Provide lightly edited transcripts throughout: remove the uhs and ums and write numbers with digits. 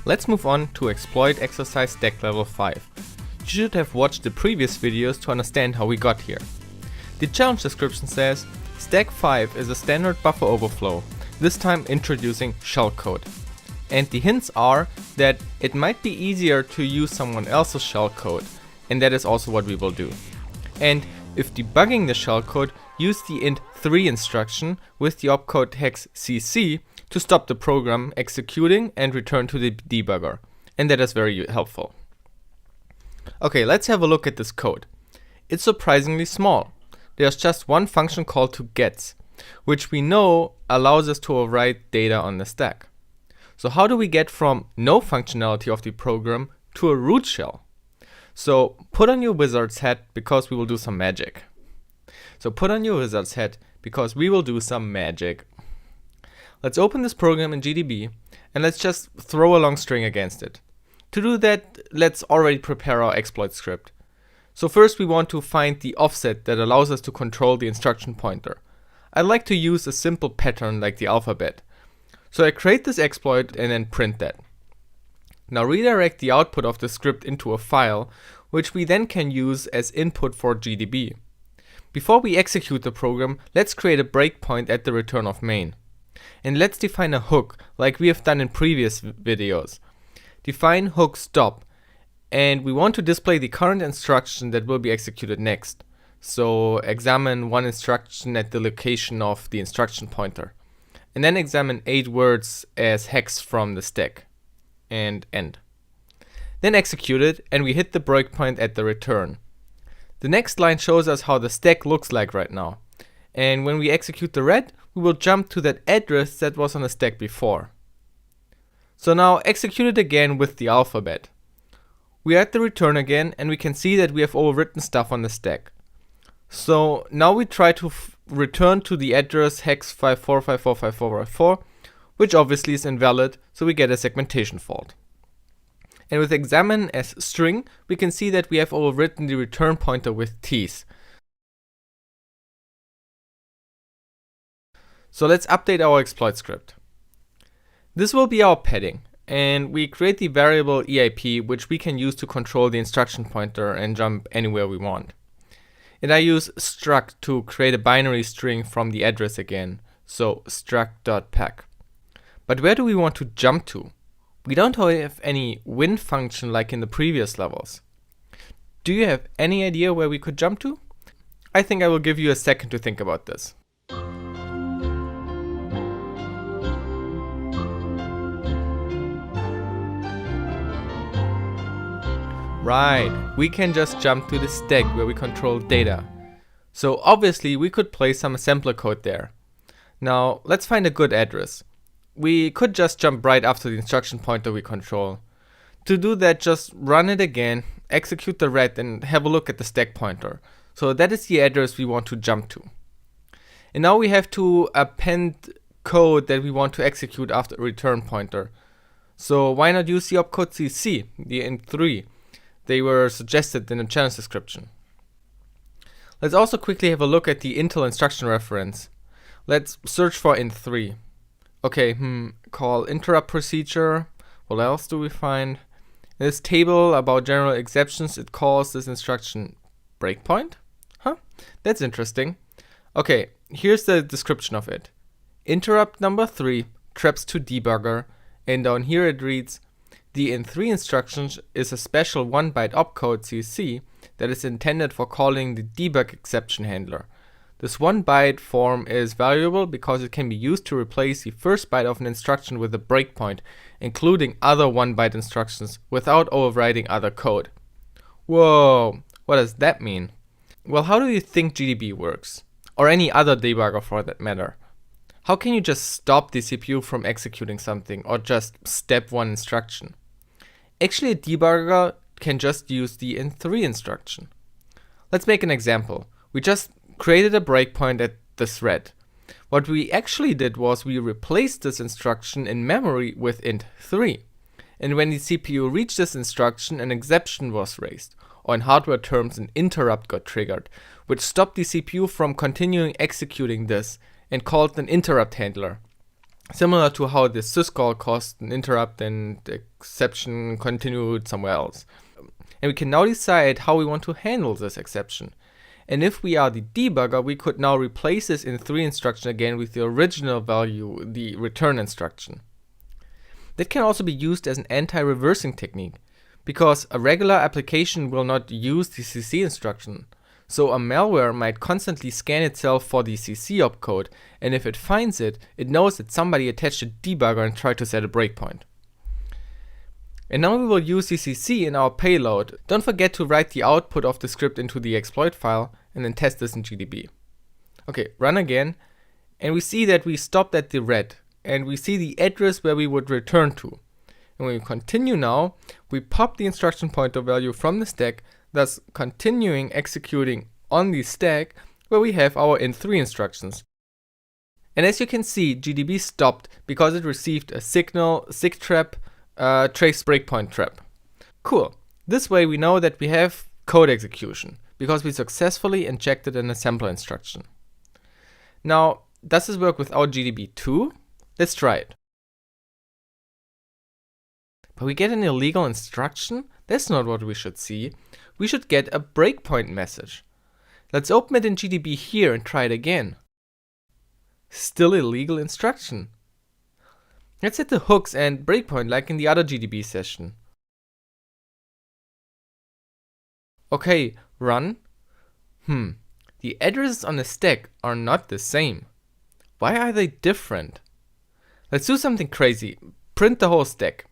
Let's move on to exploit exercise stack level 5. You should have watched the previous videos to understand how we got here. The challenge description says, stack5 is a standard buffer overflow, this time introducing shellcode. And the hints are that it might be easier to use someone else's shellcode, and that is also what we will do. And if debugging the shellcode, use the int3 instruction with the opcode hex cc to stop the program executing and return to the debugger, and that is very helpful. Okay, let's have a look at this code. It's surprisingly small. There's just one function called toGets, which we know allows us to overwrite data on the stack. So how do we get from no functionality of the program to a root shell? So put on your wizard's hat because we will do some magic. Let's open this program in GDB and let's just throw a long string against it. To do that, let's already prepare our exploit script. So first we want to find the offset that allows us to control the instruction pointer. I like to use a simple pattern like the alphabet. So I create this exploit and then print that. Now redirect the output of the script into a file, which we then can use as input for GDB. Before we execute the program, let's create a breakpoint at the return of main. And let's define a hook, like we have done in previous videos. Define hook stop, and we want to display the current instruction that will be executed next. So examine one instruction at the location of the instruction pointer. And then examine 8 words as hex from the stack. And end. Then execute it, and we hit the breakpoint at the return. The next line shows us how the stack looks like right now. And when we execute the red, we will jump to that address that was on the stack before. So now execute it again with the alphabet. We are at the return again, and we can see that we have overwritten stuff on the stack. So now we try to return to the address hex 54545454, which obviously is invalid, so we get a segmentation fault. And with examine as string, we can see that we have overwritten the return pointer with t's. So let's update our exploit script. This will be our padding, and we create the variable EIP, which we can use to control the instruction pointer and jump anywhere we want. And I use struct to create a binary string from the address again, so struct.pack. But where do we want to jump to? We don't have any win function like in the previous levels. Do you have any idea where we could jump to? I think I will give you a second to think about this. Right, we can just jump to the stack where we control data. So obviously we could place some assembler code there. Now let's find a good address. We could just jump right after the instruction pointer we control. To do that, just run it again, execute the red, and have a look at the stack pointer. So that is the address we want to jump to. And now we have to append code that we want to execute after a return pointer. So why not use the opcode cc, the int3? They were suggested in the challenge description. Let's also quickly have a look at the Intel instruction reference. Let's search for int3. Okay, call interrupt procedure. What else do we find? In this table about general exceptions, it calls this instruction breakpoint. Huh, that's interesting. Okay, here's the description of it. Interrupt number 3 traps to debugger, and down here it reads, the int3 instruction is a special 1-byte opcode cc that is intended for calling the debug exception handler. This 1-byte form is valuable because it can be used to replace the first byte of an instruction with a breakpoint, including other 1-byte instructions without overwriting other code. Whoa, what does that mean? Well, how do you think GDB works? Or any other debugger for that matter? How can you just stop the CPU from executing something or just step one instruction? Actually, a debugger can just use the int3 instruction. Let's make an example. We just created a breakpoint at the thread. What we actually did was we replaced this instruction in memory with int3. And when the CPU reached this instruction, an exception was raised, or in hardware terms, an interrupt got triggered, which stopped the CPU from continuing executing this and called an interrupt handler. similar to how the syscall caused an interrupt and the exception continued somewhere else. And we can now decide how we want to handle this exception. And if we are the debugger, we could now replace this int3 instruction again with the original value, the return instruction. That can also be used as an anti-reversing technique, because a regular application will not use the CC instruction. So a malware might constantly scan itself for the CC opcode, and if it finds it, it knows that somebody attached a debugger and tried to set a breakpoint. And now we will use the CC in our payload. Don't forget to write the output of the script into the exploit file and then test this in GDB. Okay, run again, and we see that we stopped at the red, and we see the address where we would return to. And when we continue now, we pop the instruction pointer value from the stack, thus continuing executing on the stack where we have our int3 instructions. And as you can see, GDB stopped because it received a signal, sigtrap, trace breakpoint trap. Cool. This way we know that we have code execution because we successfully injected an assembler instruction. Now, does this work without GDB too? Let's try it. But we get an illegal instruction? That's not what we should see. We should get a breakpoint message. Let's open it in GDB here and try it again. Still illegal instruction. Let's hit the hooks and breakpoint like in the other GDB session. Okay, run. The addresses on the stack are not the same. Why are they different? Let's do something crazy. Print the whole stack.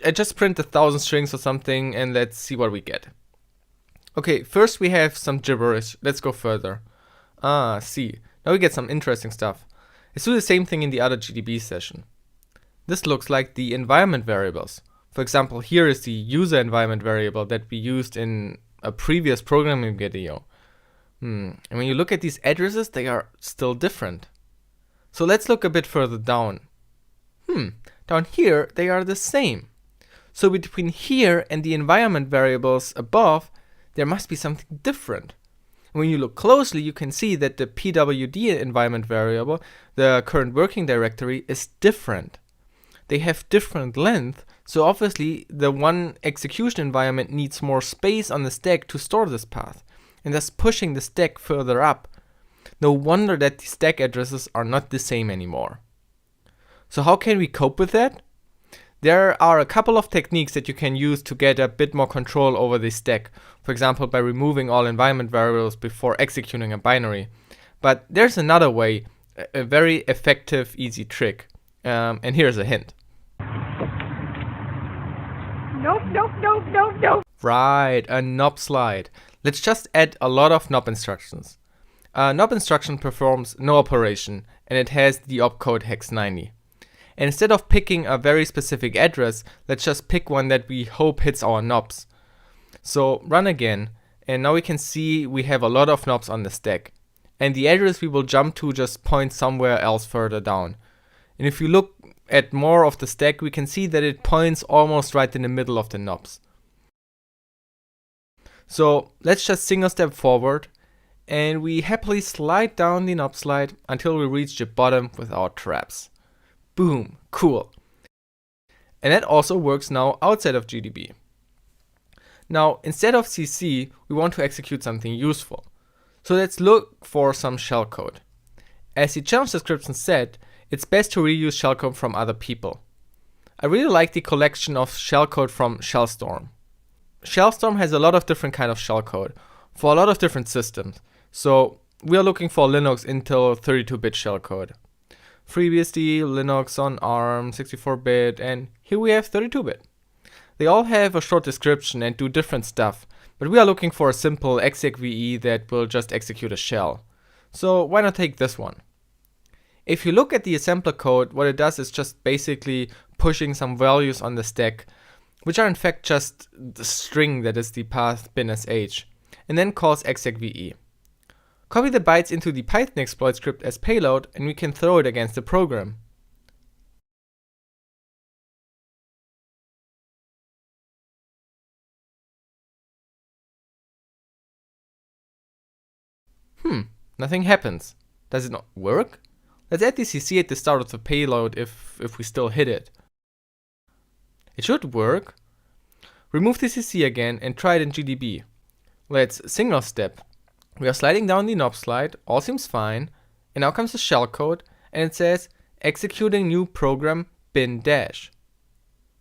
I just print 1,000 strings or something and let's see what we get. Okay, first we have some gibberish. Let's go further. See. Now we get some interesting stuff. Let's do the same thing in the other GDB session. This looks like the environment variables. For example, here is the user environment variable that we used in a previous programming video. And when you look at these addresses, they are still different. So let's look a bit further down. Down here, they are the same. So between here and the environment variables above, there must be something different. When you look closely, you can see that the pwd environment variable, the current working directory, is different. They have different length, so obviously the one execution environment needs more space on the stack to store this path, and thus pushing the stack further up. No wonder that the stack addresses are not the same anymore. So how can we cope with that? There are a couple of techniques that you can use to get a bit more control over the stack. For example, by removing all environment variables before executing a binary. But there's another way, a very effective, easy trick. And here's a hint. Nope. Right, a knob slide. Let's just add a lot of knob instructions. A knob instruction performs no operation, and it has the opcode hex 90. And instead of picking a very specific address, let's just pick one that we hope hits our knobs. So run again, and now we can see we have a lot of knobs on the stack. And the address we will jump to just points somewhere else further down. And if you look at more of the stack, we can see that it points almost right in the middle of the knobs. So let's just single step forward, and we happily slide down the knob slide until we reach the bottom with our traps. Boom, cool. And that also works now outside of GDB. Now, instead of CC, we want to execute something useful. So let's look for some shellcode. As the challenge description said, it's best to reuse shellcode from other people. I really like the collection of shellcode from Shellstorm. Shellstorm has a lot of different kind of shellcode for a lot of different systems. So we are looking for Linux, Intel, 32-bit shellcode. FreeBSD, Linux on ARM, 64-bit, and here we have 32-bit. They all have a short description and do different stuff, but we are looking for a simple execve that will just execute a shell. So why not take this one? If you look at the assembler code, what it does is just basically pushing some values on the stack, which are in fact just the string that is the path bin sh, and then calls execve. Copy the bytes into the Python exploit script as payload, and we can throw it against the program. Nothing happens. Does it not work? Let's add the CC at the start of the payload if we still hit it. It should work. Remove the CC again and try it in GDB. Let's single step. We are sliding down the knob slide, all seems fine, and now comes the shellcode and it says executing new program bin dash.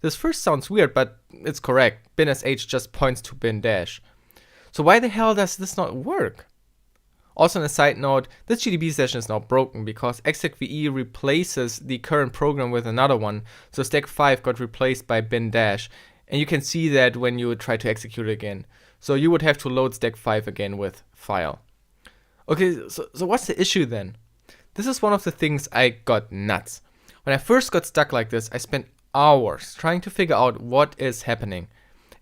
This first sounds weird, but it's correct. Bin sh just points to bin dash. So why the hell does this not work? Also on a side note, this GDB session is now broken because execve replaces the current program with another one, so stack5 got replaced by bin dash, and you can see that when you try to execute it again. So you would have to load stack5 again with file. Okay, so what's the issue then? This is one of the things I got nuts. When I first got stuck like this, I spent hours trying to figure out what is happening.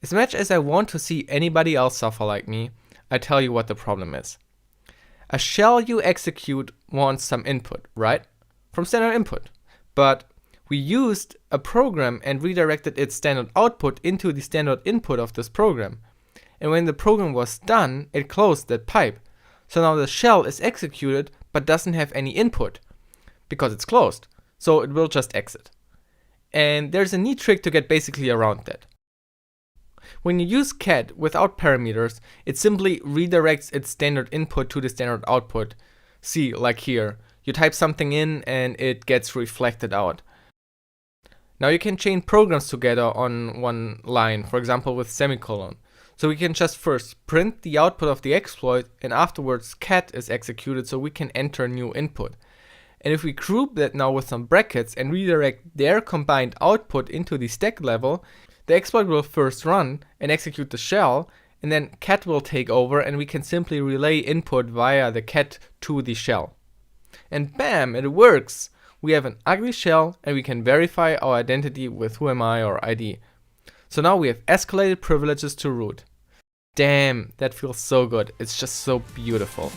As much as I want to see anybody else suffer like me, I tell you what the problem is. A shell you execute wants some input, right? From standard input. But we used a program and redirected its standard output into the standard input of this program. And when the program was done, it closed that pipe. So now the shell is executed but doesn't have any input because it's closed. So it will just exit. And there's a neat trick to get basically around that. When you use cat without parameters, it simply redirects its standard input to the standard output. See, like here, you type something in and it gets reflected out. Now you can chain programs together on one line, for example with semicolon. So we can just first print the output of the exploit and afterwards cat is executed so we can enter new input. And if we group that now with some brackets and redirect their combined output into the stack level, the exploit will first run and execute the shell, and then cat will take over and we can simply relay input via the cat to the shell. And bam, it works! We have an ugly shell and we can verify our identity with whoami or ID. So now we have escalated privileges to root. Damn, that feels so good. It's just so beautiful.